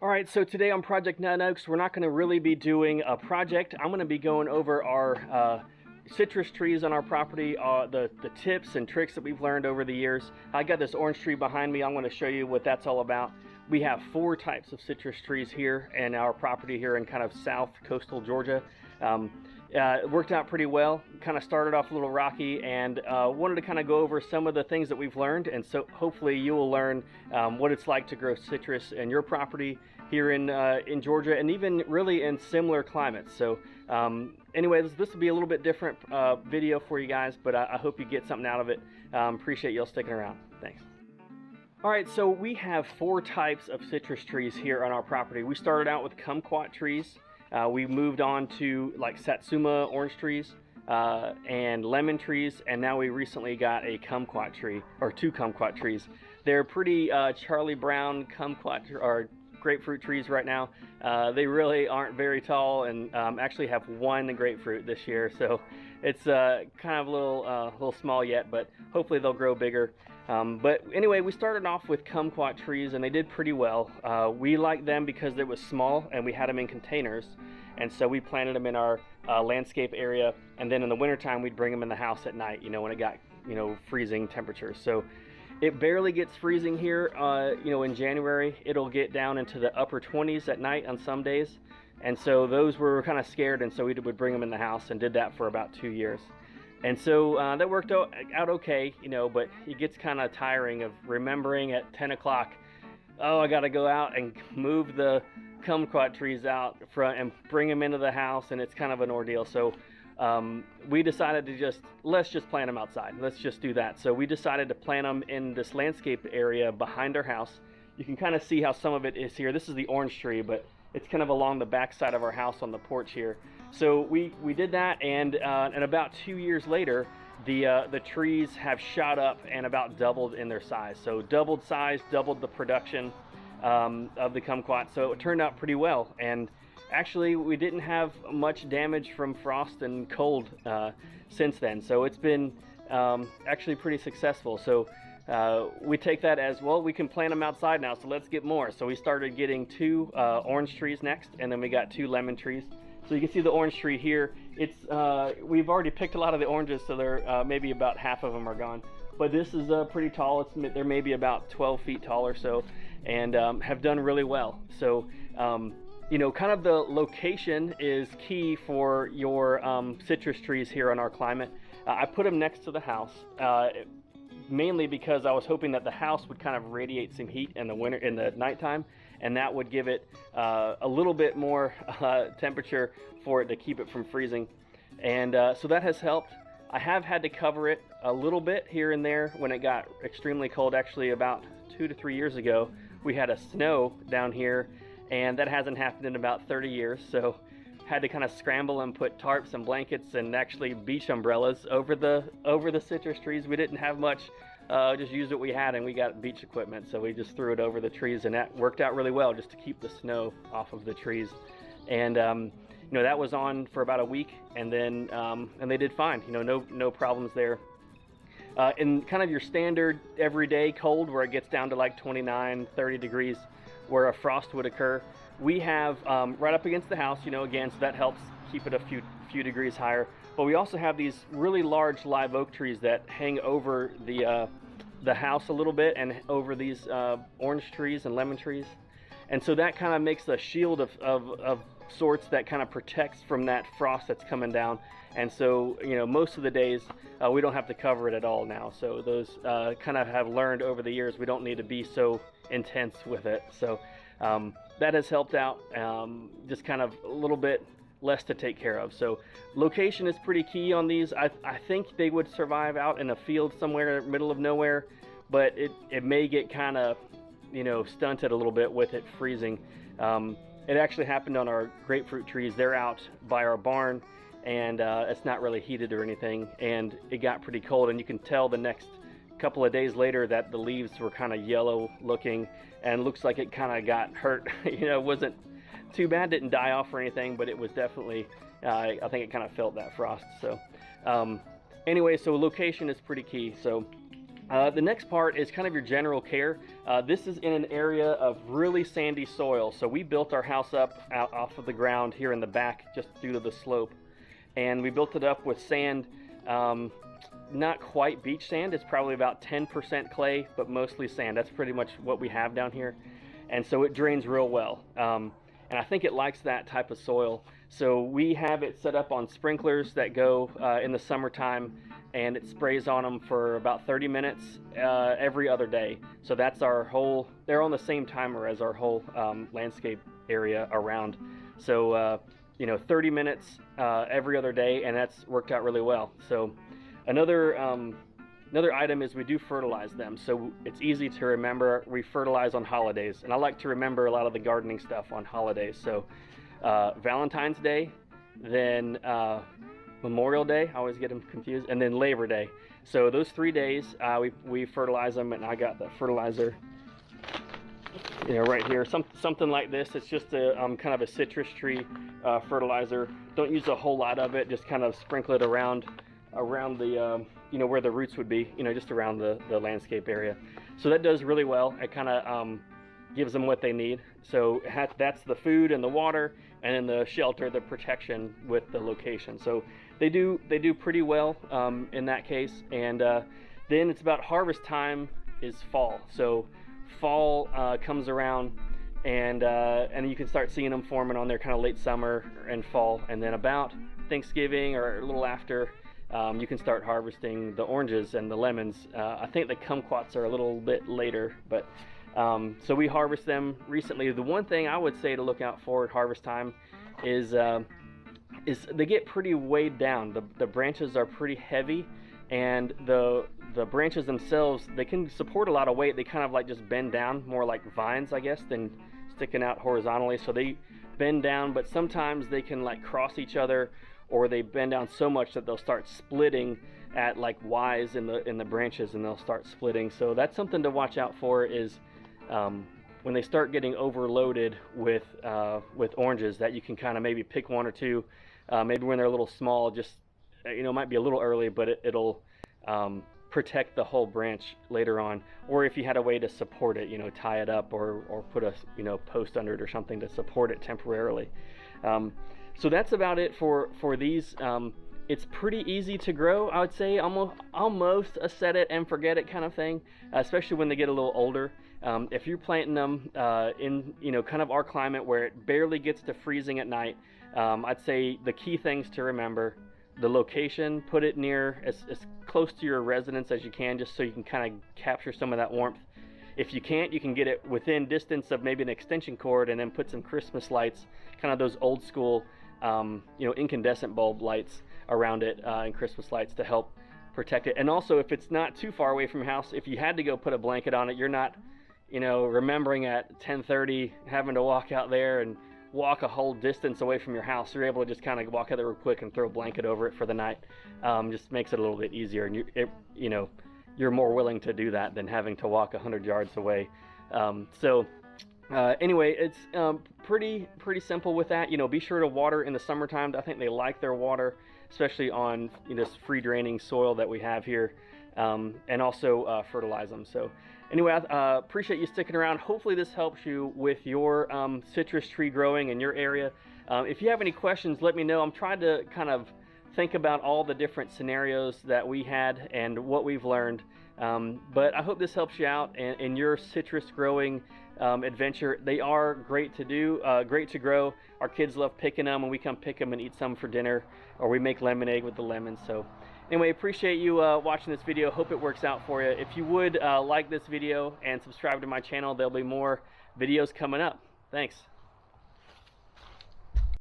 All right, so today on Project Nut Oaks, we're not going to really be doing a project. I'm going to be going over our citrus trees on our property, the tips and tricks that we've learned over the years. I got this orange tree behind me. I'm going to show you what that's all about. We have 4 types of citrus trees here in our property here in kind of south coastal Georgia. It worked out pretty well. Kind of started off a little rocky, and wanted to kind of go over some of the things that we've learned, and so hopefully you will learn what it's like to grow citrus in your property here in Georgia, and even really in similar climates. So anyway, this will be a little bit different video for you guys, but I hope you get something out of it. Appreciate y'all sticking around. Thanks. All right, so we have 4 types of citrus trees here on our property. We started out with kumquat trees. We moved on to like satsuma orange trees and lemon trees, and now we recently got a kumquat tree, or 2 kumquat trees. They're pretty Charlie Brown kumquat or grapefruit trees right now. They really aren't very tall, and actually have 1 grapefruit this year, so it's kind of a little small yet, but hopefully they'll grow bigger. But anyway, we started off with kumquat trees, and they did pretty well. We liked them because it was small and we had them in containers, and so we planted them in our landscape area, and then in the wintertime we'd bring them in the house at night, when it got freezing temperatures. So it barely gets freezing here, in January. It'll get down into the upper 20s at night on some days. And so those were kind of scared, and so we would bring them in the house, and did that for about 2 years. And so that worked out okay, but it gets kind of tiring of remembering at 10 o'clock, oh, I got to go out and move the kumquat trees out front and bring them into the house, and it's kind of an ordeal. So we decided to let's just plant them outside. Let's just do that. So we decided to plant them in this landscape area behind our house. You can kind of see how some of it is here. This is the orange tree, but it's kind of along the back side of our house on the porch here. So we did that, and about 2 years later, the trees have shot up and about doubled in their size. So doubled size, doubled the production of the kumquat. So it turned out pretty well, and actually we didn't have much damage from frost and cold since then. So it's been actually pretty successful. So we take that as, well, we can plant them outside now, so let's get more. So we started getting 2 orange trees next, and then we got 2 lemon trees. So you can see the orange tree here. It's we've already picked a lot of the oranges, so they're maybe about half of them are gone. But this is pretty tall. They're maybe about 12 feet tall or so, and have done really well. So kind of the location is key for your citrus trees here in our climate. I put them next to the house, mainly because I was hoping that the house would kind of radiate some heat in the nighttime, and that would give it a little bit more temperature for it to keep it from freezing. And so that has helped. I have had to cover it a little bit here and there when it got extremely cold. Actually, about 2 to 3 years ago, we had a snow down here, and that hasn't happened in about 30 years. So had to kind of scramble and put tarps and blankets and actually beach umbrellas over the citrus trees. We didn't have much, just used what we had, and we got beach equipment, so we just threw it over the trees, and that worked out really well just to keep the snow off of the trees. And that was on for about a week, and then and they did fine. No problems there. In kind of your standard everyday cold, where it gets down to like 29, 30 degrees, where a frost would occur, we have right up against the house, again, so that helps keep it a few degrees higher. But we also have these really large live oak trees that hang over the house a little bit, and over these orange trees and lemon trees. And so that kind of makes a shield of sorts that kind of protects from that frost that's coming down. And so, most of the days we don't have to cover it at all now. So those kind of have learned over the years we don't need to be so intense with it. So that has helped out, just kind of a little bit less to take care of. So location is pretty key on these. I think they would survive out in a field somewhere in the middle of nowhere, but it may get kind of stunted a little bit with it freezing. It actually happened on our grapefruit trees. They're out by our barn, and it's not really heated or anything, and it got pretty cold, and you can tell the next couple of days later that the leaves were kind of yellow looking, and looks like it kind of got hurt. It wasn't too bad, didn't die off or anything, but it was definitely I think it kind of felt that frost. So anyway, so location is pretty key. So The next part is kind of your general care. This is in an area of really sandy soil. So we built our house up out off of the ground here in the back, just due to the slope. And we built it up with sand, not quite beach sand. It's probably about 10% clay, but mostly sand. That's pretty much what we have down here. And so it drains real well. And I think it likes that type of soil. So we have it set up on sprinklers that go in the summertime, and it sprays on them for about 30 minutes every other day. So that's our whole, they're on the same timer as our whole landscape area around. So, you know, 30 minutes every other day, and that's worked out really well. So another item is we do fertilize them. So it's easy to remember, we fertilize on holidays. And I like to remember a lot of the gardening stuff on holidays. So Valentine's Day, then Memorial Day, I always get them confused, and then Labor Day. So those 3 days we fertilize them, and I got the fertilizer, you know, right here, something like this. It's just a kind of a citrus tree fertilizer. Don't use a whole lot of it, just kind of sprinkle it around the you know, where the roots would be, you know, just around the landscape area. So that does really well. It kind of gives them what they need. So that's the food and the water, and then the shelter, the protection with the location. So they do pretty well in that case. And then it's about harvest time is fall. So fall comes around, and you can start seeing them forming on there kind of late summer and fall. And then about Thanksgiving or a little after, you can start harvesting the oranges and the lemons. I think the kumquats are a little bit later, but so we harvest them recently. The one thing I would say to look out for at harvest time is they get pretty weighed down. The branches are pretty heavy, and the branches themselves, they can support a lot of weight. They kind of like just bend down, more like vines, I guess, than sticking out horizontally. So they bend down, but sometimes they can like cross each other, or they bend down so much that they'll start splitting at like Y's in the branches, and they'll start splitting. So that's something to watch out for, is when they start getting overloaded with oranges, that you can kind of maybe pick one or two, maybe when they're a little small, just, you know, might be a little early, but it'll protect the whole branch later on. Or if you had a way to support it, you know, tie it up or put a, you know, post under it or something to support it temporarily. So that's about it for these. It's pretty easy to grow, I would say, almost a set it and forget it kind of thing, especially when they get a little older. If you're planting them in, you know, kind of our climate where it barely gets to freezing at night, I'd say the key things to remember: the location, put it near as close to your residence as you can, just so you can kind of capture some of that warmth. If you can't, you can get it within distance of maybe an extension cord, and then put some Christmas lights, kind of those old school, you know, incandescent bulb lights around it, and Christmas lights to help protect it. And also, if it's not too far away from your house, if you had to go put a blanket on it, you're not, you know, remembering at 10:30 having to walk out there and walk a whole distance away from your house. You're able to just kind of walk out there real quick and throw a blanket over it for the night. Just makes it a little bit easier, and you know, you're more willing to do that than having to walk 100 yards away. Anyway, it's pretty simple with that. You know, be sure to water in the summertime. I think they like their water, especially on, you know, this free draining soil that we have here, and also fertilize them. So anyway, I appreciate you sticking around. Hopefully this helps you with your citrus tree growing in your area. If you have any questions, let me know. I'm trying to kind of think about all the different scenarios that we had and what we've learned. But I hope this helps you out in your citrus growing adventure. They are great to do, great to grow. Our kids love picking them, and we come pick them and eat some for dinner, or we make lemonade with the lemons. So anyway, appreciate you watching this video. Hope it works out for you. If you would like this video and subscribe to my channel, there'll be more videos coming up. Thanks.